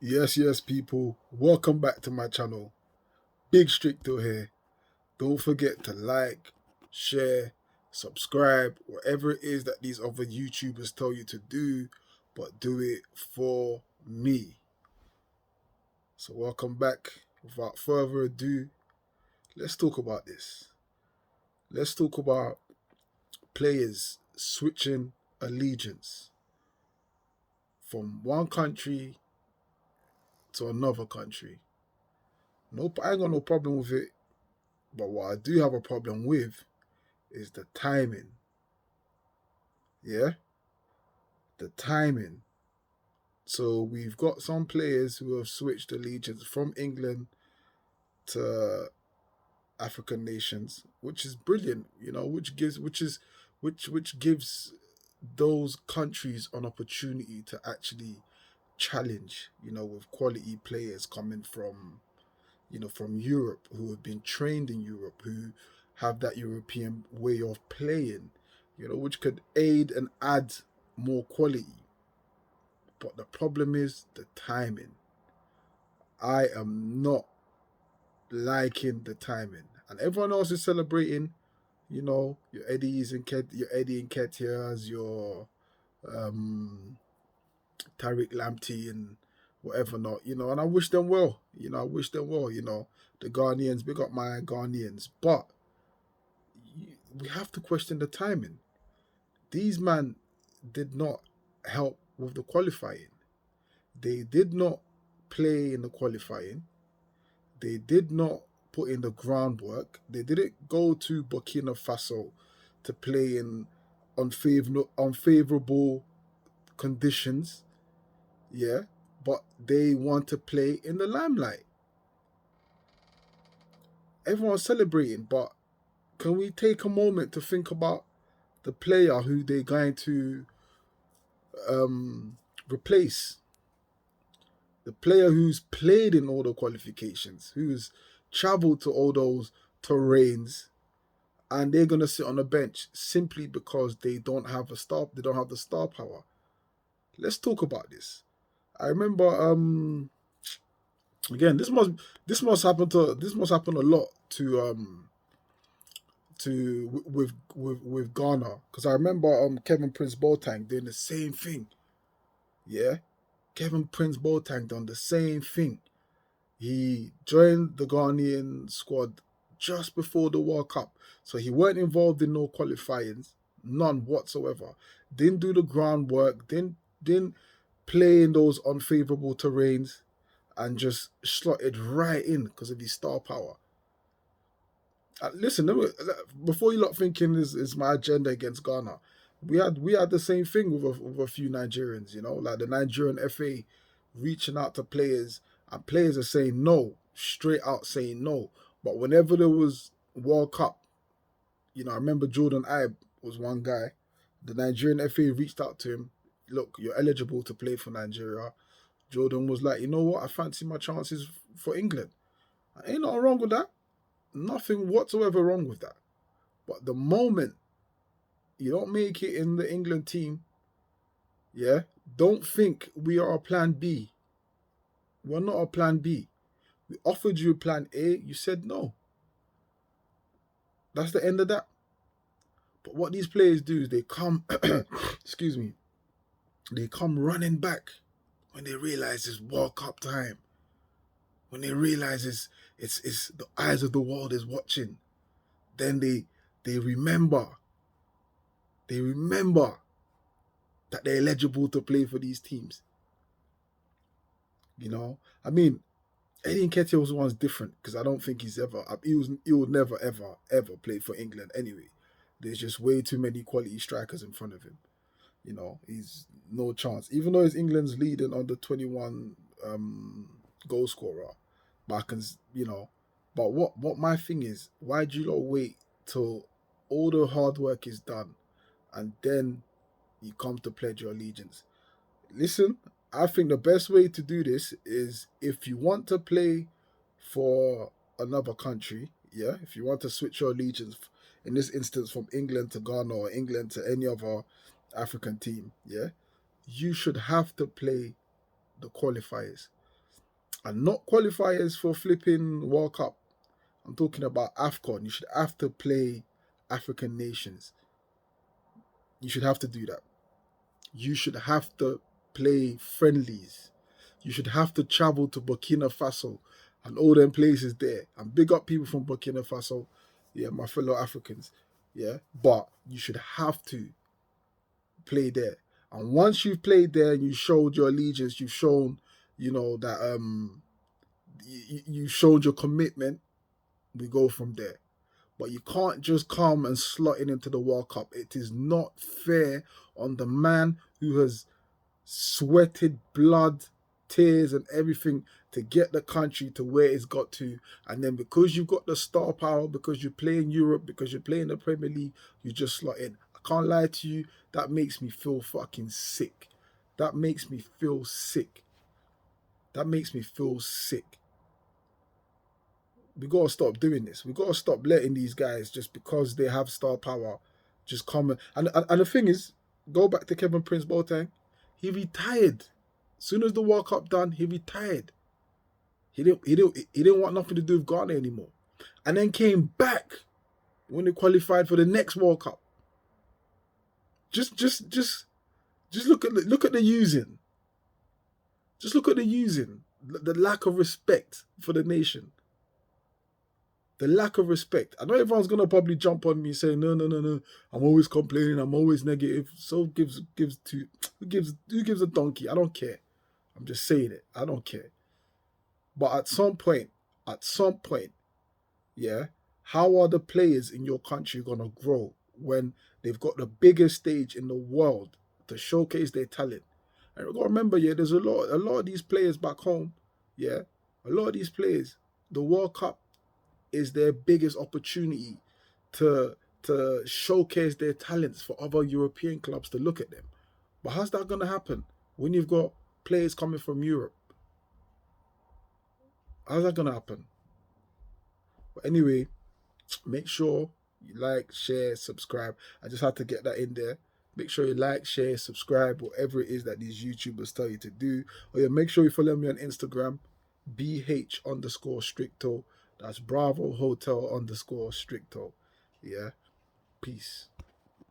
Yes, people. Welcome back to my channel. Big Stricto here. Don't forget to like, share, subscribe, whatever it is that these other YouTubers tell you to do, but do it for me. So, welcome back. Without further ado, let's talk about this. Let's talk about players switching allegiance from one country to another country. Nope, I ain't got no problem with it. But what I do have a problem with is the timing. Yeah, the timing. So we've got some players who have switched allegiance from England to African nations, which is brilliant. Which gives those countries an opportunity to actually challenge. With quality players coming from from Europe, who have been trained in Europe, who have that European way of playing, which could aid and add more quality. But the problem is the timing. I am not liking the timing. And everyone else is celebrating, your Eddies and your Eddie and Ketias, your um, Tariq Lamptey and whatever not, and I wish them well. I wish them well, the Ghanaians, big up my Ghanaians. But we have to question the timing. These men did not help with the qualifying. They did not play in the qualifying. They did not put in the groundwork. They didn't go to Burkina Faso to play in unfavorable conditions. Yeah, but they want to play in the limelight. Everyone's celebrating, but can we take a moment to think about the player who they're going to replace? The player who's played in all the qualifications, who's traveled to all those terrains, and they're gonna sit on the bench simply because they don't have the star power. Let's talk about this. I remember again this must happen a lot to with Ghana, because I remember Kevin Prince Boateng doing the same thing. Yeah, Kevin Prince Boateng done the same thing. He joined the Ghanaian squad just before the World Cup, so he weren't involved in no qualifying, none whatsoever. Didn't do the groundwork, didn't play in those unfavorable terrains, and just slotted right in because of his star power. Listen, before you lot thinking is my agenda against Ghana, we had the same thing with a few Nigerians. Like the Nigerian FA reaching out to players, and players are saying no, straight out saying no. But whenever there was World Cup, I remember Jordan Ibe was one guy. The Nigerian FA reached out to him. Look, you're eligible to play for Nigeria. Jordan was like, you know what? I fancy my chances for England. Ain't nothing wrong with that. Nothing whatsoever wrong with that. But the moment you don't make it in the England team, yeah, don't think we are a plan B. We're not a plan B. We offered you a plan A, you said no. That's the end of that. But what these players do is they come, excuse me, they come running back when they realize it's World Cup time. When they realize it's the eyes of the world is watching. Then they remember. They remember that they're eligible to play for these teams. I mean, Eddie Nketiah was one's different because I don't think he will never ever play for England anyway. There's just way too many quality strikers in front of him. He's no chance. Even though he's England's leading under 21 goal scorer, but I can, but what my thing is, why do you not wait till all the hard work is done and then you come to pledge your allegiance? Listen, I think the best way to do this is if you want to play for another country, yeah, if you want to switch your allegiance, in this instance from England to Ghana or England to any other African team, yeah, you should have to play the qualifiers. And not qualifiers for flipping World Cup. I'm talking about AFCON. You should have to play African nations. You should have to do that. You should have to play friendlies. You should have to travel to Burkina Faso and all them places there. And big up people from Burkina Faso. Yeah, my fellow Africans. Yeah. But you should have to play there. And once you've played there and you showed your allegiance, you've shown, that you showed your commitment, we go from there. But you can't just come and slot it into the World Cup. It is not fair on the man who has sweated blood, tears, and everything to get the country to where it's got to. And then because you've got the star power, because you play in Europe, because you play in the Premier League, you just slot in. I can't lie to you, that makes me feel fucking sick. That makes me feel sick. That makes me feel sick. We gotta stop doing this. We gotta stop letting these guys, just because they have star power, just come and the thing is, go back to Kevin Prince Boateng. He retired. As soon as the World Cup done, he retired. He didn't want nothing to do with Ghana anymore. And then came back when they qualified for the next World Cup. Just look at the using. Just look at the using. The lack of respect for the nation. The lack of respect. I know everyone's gonna probably jump on me saying, no. I'm always complaining. I'm always negative. So who gives a donkey? I don't care. I'm just saying it. I don't care. But at some point, yeah, how are the players in your country gonna grow when they've got the biggest stage in the world to showcase their talent? And you gotta remember, yeah, there's a lot of these players back home, yeah, a lot of these players, the World Cup is their biggest opportunity to showcase their talents for other European clubs to look at them. But how's that gonna happen when you've got players coming from Europe? How's that gonna happen? But anyway, make sure you like, share, subscribe. I just had to get that in there. Make sure you like, share, subscribe, whatever it is that these YouTubers tell you to do. Oh yeah, make sure you follow me on Instagram, BH_Stricto. That's Bravo Hotel _Stricto. Yeah. Peace.